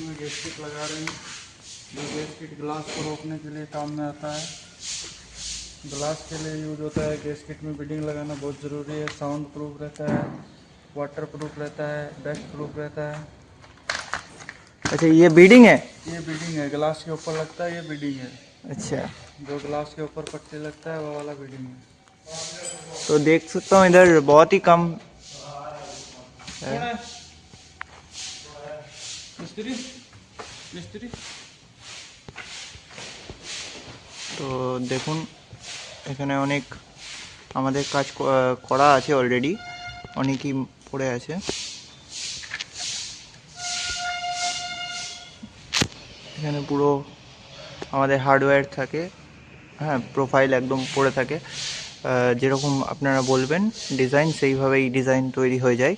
Building में gasket लगा रहे हैं। जो गैस्केट ग्लास को रोकने के लिए काम में आता है, ग्लास के लिए यूज होता है। गैस्केट में बिल्डिंग लगाना बहुत ज़रूरी है। साउंड प्रूफ रहता है, वाटर प्रूफ रहता है, डस्ट प्रूफ रहता है। अच्छा, ये बीडिंग है? ये बिल्डिंग है, ग्लास के ऊपर लगता है, ये बिल्डिंग है। अच्छा, जो ग्लास के ऊपर पट्टी लगता है वो वाला बिल्डिंग है। तो देख सकता हूँ इधर बहुत ही कम कौन है? मिस्त्री मिस्त्री। তো দেখুন এখানে অনেক আমাদের কাজ করা আছে অলরেডি, অনেকই পড়ে আছে। এখানে পুরো আমাদের হার্ডওয়্যার থাকে, হ্যাঁ, প্রোফাইল একদম পড়ে থাকে। যেরকম আপনারা বলবেন ডিজাইন, সেইভাবেই ডিজাইন তৈরি হয়ে যায়।